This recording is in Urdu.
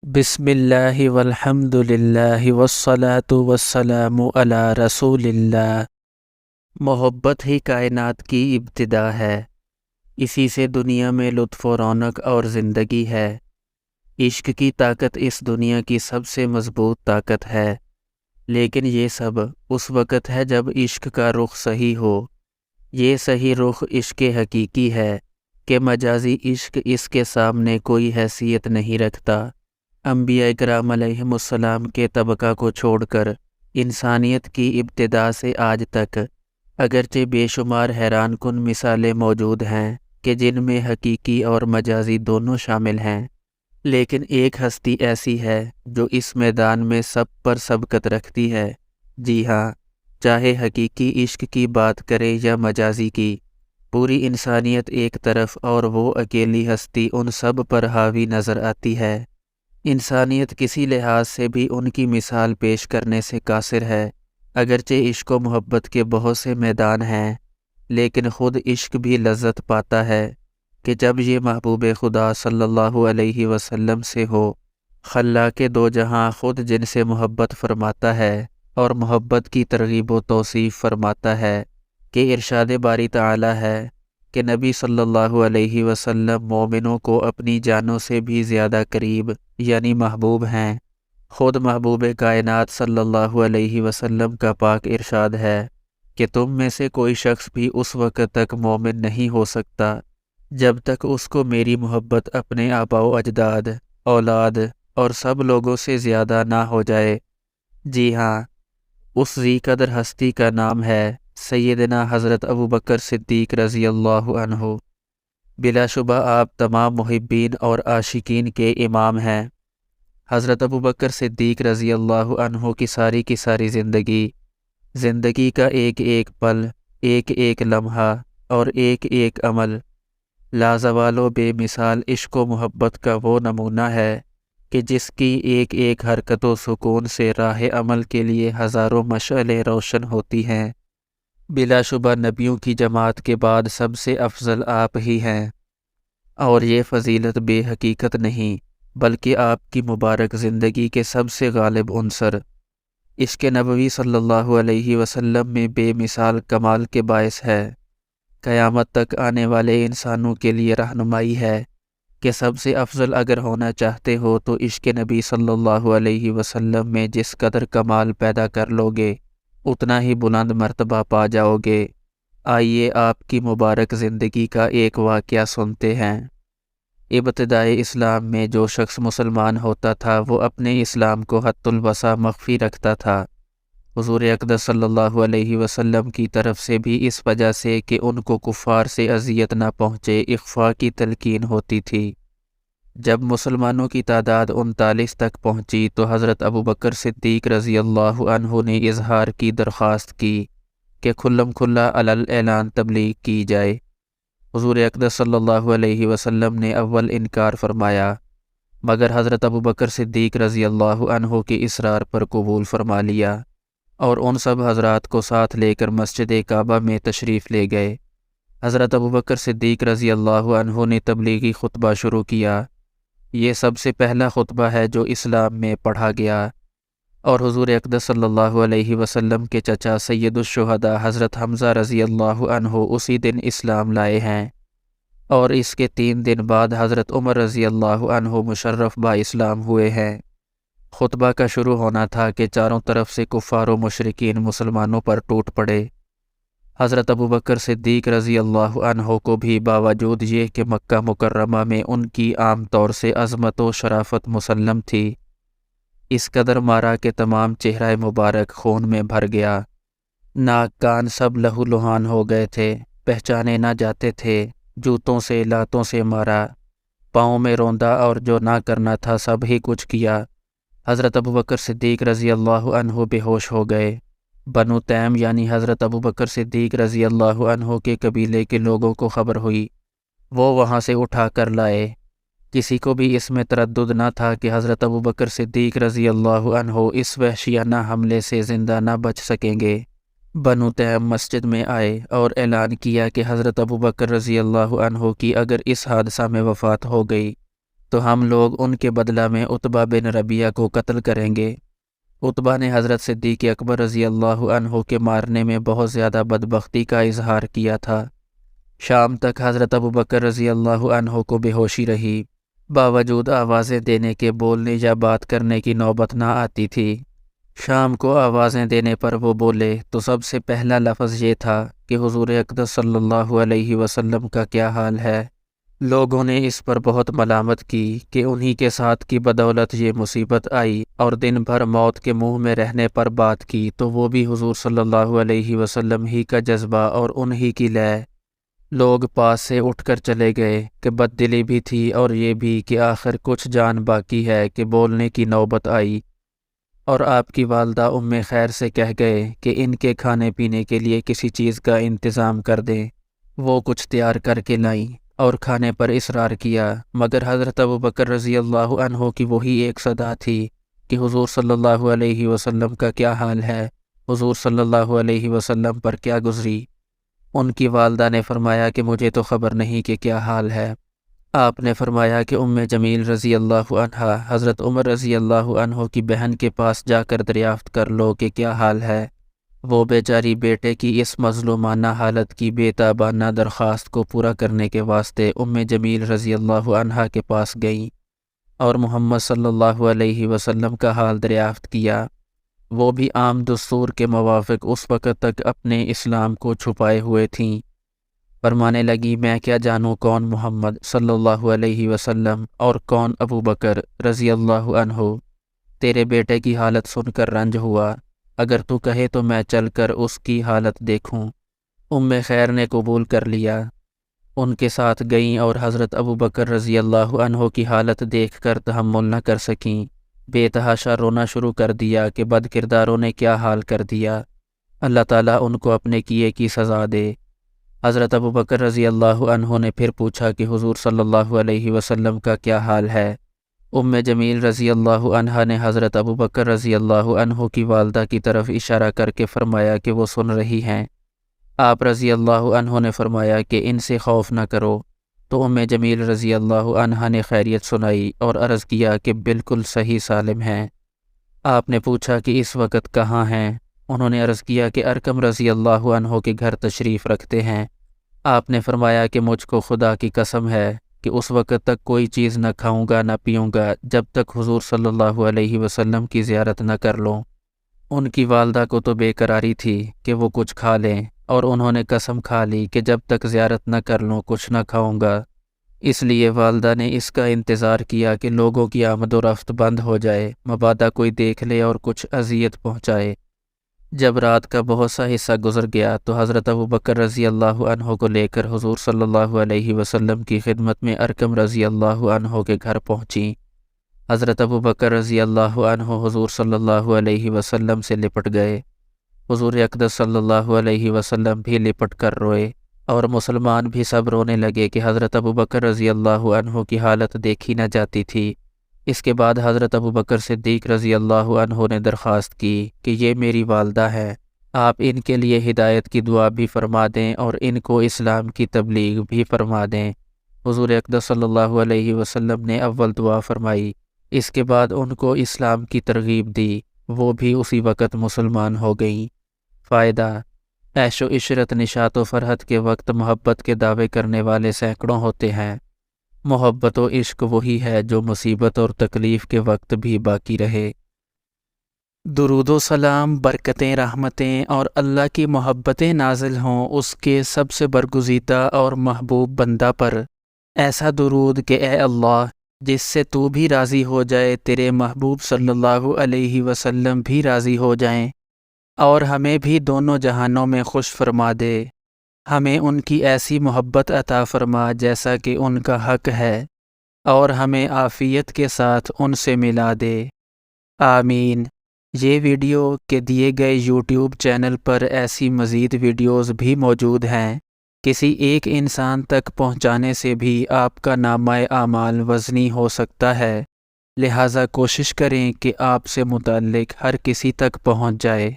بسم اللہ والحمد للہ والصلاة والسلام علی رسول اللہ۔ محبت ہی کائنات کی ابتدا ہے، اسی سے دنیا میں لطف و رونق اور زندگی ہے۔ عشق کی طاقت اس دنیا کی سب سے مضبوط طاقت ہے، لیکن یہ سب اس وقت ہے جب عشق کا رخ صحیح ہو۔ یہ صحیح رخ عشق حقیقی ہے کہ مجازی عشق اس کے سامنے کوئی حیثیت نہیں رکھتا۔ انبیاء کرام علیہم السلام کے طبقہ کو چھوڑ کر انسانیت کی ابتدا سے آج تک اگرچہ بے شمار حیران کن مثالیں موجود ہیں کہ جن میں حقیقی اور مجازی دونوں شامل ہیں، لیکن ایک ہستی ایسی ہے جو اس میدان میں سب پر سبقت رکھتی ہے۔ جی ہاں، چاہے حقیقی عشق کی بات کرے یا مجازی کی، پوری انسانیت ایک طرف اور وہ اکیلی ہستی ان سب پر حاوی نظر آتی ہے۔ انسانیت کسی لحاظ سے بھی ان کی مثال پیش کرنے سے قاصر ہے۔ اگرچہ عشق و محبت کے بہت سے میدان ہیں، لیکن خود عشق بھی لذت پاتا ہے کہ جب یہ محبوب خدا صلی اللہ علیہ وسلم سے ہو۔ خلاق دو جہاں خود جن سے محبت فرماتا ہے اور محبت کی ترغیب و توصیف فرماتا ہے کہ ارشاد باری تعالی ہے کہ نبی صلی اللہ علیہ وسلم مومنوں کو اپنی جانوں سے بھی زیادہ قریب یعنی محبوب ہیں۔ خود محبوب کائنات صلی اللہ علیہ وسلم کا پاک ارشاد ہے کہ تم میں سے کوئی شخص بھی اس وقت تک مومن نہیں ہو سکتا جب تک اس کو میری محبت اپنے آباء و اجداد، اولاد اور سب لوگوں سے زیادہ نہ ہو جائے۔ جی ہاں، اس ذی قدر ہستی کا نام ہے سیدنا حضرت ابوبکر صدیق رضی اللہ عنہ۔ بلا شبہ آپ تمام محبین اور عاشقین کے امام ہیں۔ حضرت ابوبکر صدیق رضی اللہ عنہ کی ساری زندگی کا ایک ایک پل، ایک ایک لمحہ اور ایک ایک عمل لازوال و بے مثال عشق و محبت کا وہ نمونہ ہے کہ جس کی ایک ایک حرکت و سکون سے راہ عمل کے لیے ہزاروں مشعلیں روشن ہوتی ہیں۔ بلا شبہ نبیوں کی جماعت کے بعد سب سے افضل آپ ہی ہیں، اور یہ فضیلت بے حقیقت نہیں بلکہ آپ کی مبارک زندگی کے سب سے غالب عنصر عشق نبوی صلی اللہ علیہ وسلم میں بے مثال کمال کے باعث ہے۔ قیامت تک آنے والے انسانوں کے لیے رہنمائی ہے کہ سب سے افضل اگر ہونا چاہتے ہو تو عشق نبی صلی اللہ علیہ وسلم میں جس قدر کمال پیدا کر لو گے اتنا ہی بلند مرتبہ پا جاؤ گے۔ آئیے آپ کی مبارک زندگی کا ایک واقعہ سنتے ہیں۔ ابتدائے اسلام میں جو شخص مسلمان ہوتا تھا وہ اپنے اسلام کو حد الوسع مخفی رکھتا تھا، حضور اقدس صلی اللہ علیہ وسلم کی طرف سے بھی اس وجہ سے کہ ان کو کفار سے اذیت نہ پہنچے اخفاء کی تلقین ہوتی تھی۔ جب مسلمانوں کی تعداد 39 تک پہنچی تو حضرت ابوبکر صدیق رضی اللہ عنہ نے اظہار کی درخواست کی کہ کھلم کھلا علل اعلان تبلیغ کی جائے۔ حضور اقدس صلی اللہ علیہ وسلم نے اول انکار فرمایا، مگر حضرت ابوبکر صدیق رضی اللہ عنہ کے اصرار پر قبول فرما لیا اور ان سب حضرات کو ساتھ لے کر مسجد کعبہ میں تشریف لے گئے۔ حضرت ابوبکر صدیق رضی اللہ عنہ نے تبلیغی خطبہ شروع کیا۔ یہ سب سے پہلا خطبہ ہے جو اسلام میں پڑھا گیا، اور حضور اقدس صلی اللہ علیہ وسلم کے چچا سید الشہداء حضرت حمزہ رضی اللہ عنہ اسی دن اسلام لائے ہیں، اور اس کے 3 دن بعد حضرت عمر رضی اللہ عنہ مشرف با اسلام ہوئے ہیں۔ خطبہ کا شروع ہونا تھا کہ چاروں طرف سے کفار و مشرکین مسلمانوں پر ٹوٹ پڑے۔ حضرت ابوبکر صدیق رضی اللہ عنہ کو بھی باوجود یہ کہ مکہ مکرمہ میں ان کی عام طور سے عظمت و شرافت مسلم تھی، اس قدر مارا کہ تمام چہرہ مبارک خون میں بھر گیا، ناک کان سب لہو لہان ہو گئے تھے، پہچانے نہ جاتے تھے، جوتوں سے لاتوں سے مارا، پاؤں میں روندا اور جو نہ کرنا تھا سب ہی کچھ کیا۔ حضرت ابوبکر صدیق رضی اللہ عنہ بے ہوش ہو گئے۔ بنو تیم یعنی حضرت ابوبکر صدیق رضی اللہ عنہ کے قبیلے کے لوگوں کو خبر ہوئی، وہ وہاں سے اٹھا کر لائے۔ کسی کو بھی اس میں تردد نہ تھا کہ حضرت ابوبکر صدیق رضی اللہ عنہ اس وحشیانہ حملے سے زندہ نہ بچ سکیں گے۔ بنو تیم مسجد میں آئے اور اعلان کیا کہ حضرت ابوبکر رضی اللہ عنہ کی اگر اس حادثہ میں وفات ہو گئی تو ہم لوگ ان کے بدلہ میں عتبہ بن ربیعہ کو قتل کریں گے۔ عتبہ نے حضرت صدیق اکبر رضی اللہ عنہ کے مارنے میں بہت زیادہ بدبختی کا اظہار کیا تھا۔ شام تک حضرت ابوبکر رضی اللہ عنہ کو بے ہوشی رہی، باوجود آوازیں دینے کے بولنے یا بات کرنے کی نوبت نہ آتی تھی۔ شام کو آوازیں دینے پر وہ بولے تو سب سے پہلا لفظ یہ تھا کہ حضور اقدس صلی اللہ علیہ وسلم کا کیا حال ہے۔ لوگوں نے اس پر بہت ملامت کی کہ انہی کے ساتھ کی بدولت یہ مصیبت آئی، اور دن بھر موت کے منہ میں رہنے پر بات کی تو وہ بھی حضور صلی اللہ علیہ وسلم ہی کا جذبہ اور انہی کی لے۔ لوگ پاس سے اٹھ کر چلے گئے کہ بد دلی بھی تھی اور یہ بھی کہ آخر کچھ جان باقی ہے کہ بولنے کی نوبت آئی، اور آپ کی والدہ ام خیر سے کہہ گئے کہ ان کے کھانے پینے کے لیے کسی چیز کا انتظام کر دیں۔ وہ کچھ تیار کر کے لائیں اور کھانے پر اصرار کیا، مگر حضرت ابوبکر رضی اللہ عنہ کی وہی ایک صدا تھی کہ حضور صلی اللہ علیہ وسلم کا کیا حال ہے، حضور صلی اللہ علیہ وسلم پر کیا گزری۔ ان کی والدہ نے فرمایا کہ مجھے تو خبر نہیں کہ کیا حال ہے۔ آپ نے فرمایا کہ ام جمیل رضی اللہ عنہا حضرت عمر رضی اللہ عنہ کی بہن کے پاس جا کر دریافت کر لو کہ کیا حال ہے۔ وہ بیچاری بیٹے کی اس مظلومانہ حالت کی بے تابانہ درخواست کو پورا کرنے کے واسطے ام جمیل رضی اللہ عنہا کے پاس گئیں اور محمد صلی اللہ علیہ وسلم کا حال دریافت کیا۔ وہ بھی عام دستور کے موافق اس وقت تک اپنے اسلام کو چھپائے ہوئے تھیں۔ فرمانے لگی، میں کیا جانوں کون محمد صلی اللہ علیہ وسلم اور کون ابوبکر رضی اللہ عنہ۔ تیرے بیٹے کی حالت سن کر رنج ہوا، اگر تو کہے تو میں چل کر اس کی حالت دیکھوں۔ ام خیر نے قبول کر لیا، ان کے ساتھ گئیں اور حضرت ابوبکر رضی اللہ عنہ کی حالت دیکھ کر تحمل نہ کر سکیں، بے تحاشا رونا شروع کر دیا کہ بد کرداروں نے کیا حال کر دیا، اللہ تعالیٰ ان کو اپنے کیے کی سزا دے۔ حضرت ابوبکر رضی اللہ عنہ نے پھر پوچھا کہ حضور صلی اللہ علیہ وسلم کا کیا حال ہے۔ ام جمیل رضی اللہ عنہا نے حضرت ابوبکر رضی اللہ عنہ کی والدہ کی طرف اشارہ کر کے فرمایا کہ وہ سن رہی ہیں۔ آپ رضی اللہ عنہ نے فرمایا کہ ان سے خوف نہ کرو، تو ام جمیل رضی اللہ عنہا نے خیریت سنائی اور عرض کیا کہ بالکل صحیح سالم ہیں۔ آپ نے پوچھا کہ اس وقت کہاں ہیں؟ انہوں نے عرض کیا کہ ارکم رضی اللہ عنہ کے گھر تشریف رکھتے ہیں۔ آپ نے فرمایا کہ مجھ کو خدا کی قسم ہے کہ اس وقت تک کوئی چیز نہ کھاؤں گا نہ پیوں گا جب تک حضور صلی اللہ علیہ وسلم کی زیارت نہ کر لوں۔ ان کی والدہ کو تو بے قراری تھی کہ وہ کچھ کھا لیں، اور انہوں نے قسم کھا لی کہ جب تک زیارت نہ کر لوں کچھ نہ کھاؤں گا۔ اس لیے والدہ نے اس کا انتظار کیا کہ لوگوں کی آمد و رفت بند ہو جائے، مبادا کوئی دیکھ لے اور کچھ اذیت پہنچائے۔ جب رات کا بہت سا حصہ گزر گیا تو حضرت ابوبکر رضی اللہ عنہ کو لے کر حضور صلی اللہ علیہ وسلم کی خدمت میں ارکم رضی اللہ عنہ کے گھر پہنچیں۔ حضرت ابوبکر رضی اللہ عنہ حضور صلی اللہ علیہ وسلم سے لپٹ گئے۔ حضور اقدس صلی اللہ علیہ وسلم بھی لپٹ کر روئے، اور مسلمان بھی سب رونے لگے کہ حضرت ابوبکر رضی اللہ عنہ کی حالت دیکھی نہ جاتی تھی۔ اس کے بعد حضرت ابوبکر صدیق رضی اللہ عنہ نے درخواست کی کہ یہ میری والدہ ہے، آپ ان کے لیے ہدایت کی دعا بھی فرما دیں اور ان کو اسلام کی تبلیغ بھی فرما دیں۔ حضور اقدس صلی اللہ علیہ وسلم نے اول دعا فرمائی، اس کے بعد ان کو اسلام کی ترغیب دی، وہ بھی اسی وقت مسلمان ہو گئیں۔ فائدہ: عیش و عشرت نشاط و فرحت کے وقت محبت کے دعوے کرنے والے سینکڑوں ہوتے ہیں۔ محبت و عشق وہی ہے جو مصیبت اور تکلیف کے وقت بھی باقی رہے۔ درود و سلام، برکتیں، رحمتیں اور اللہ کی محبتیں نازل ہوں اس کے سب سے برگزیدہ اور محبوب بندہ پر۔ ایسا درود کہ اے اللہ، جس سے تو بھی راضی ہو جائے، تیرے محبوب صلی اللہ علیہ وسلم بھی راضی ہو جائیں، اور ہمیں بھی دونوں جہانوں میں خوش فرما دے۔ ہمیں ان کی ایسی محبت عطا فرما جیسا کہ ان کا حق ہے، اور ہمیں عافیت کے ساتھ ان سے ملا دے۔ آمین۔ یہ ویڈیو کے دیے گئے یوٹیوب چینل پر ایسی مزید ویڈیوز بھی موجود ہیں۔ کسی ایک انسان تک پہنچانے سے بھی آپ کا نامہ اعمال وزنی ہو سکتا ہے، لہٰذا کوشش کریں کہ آپ سے متعلق ہر کسی تک پہنچ جائے۔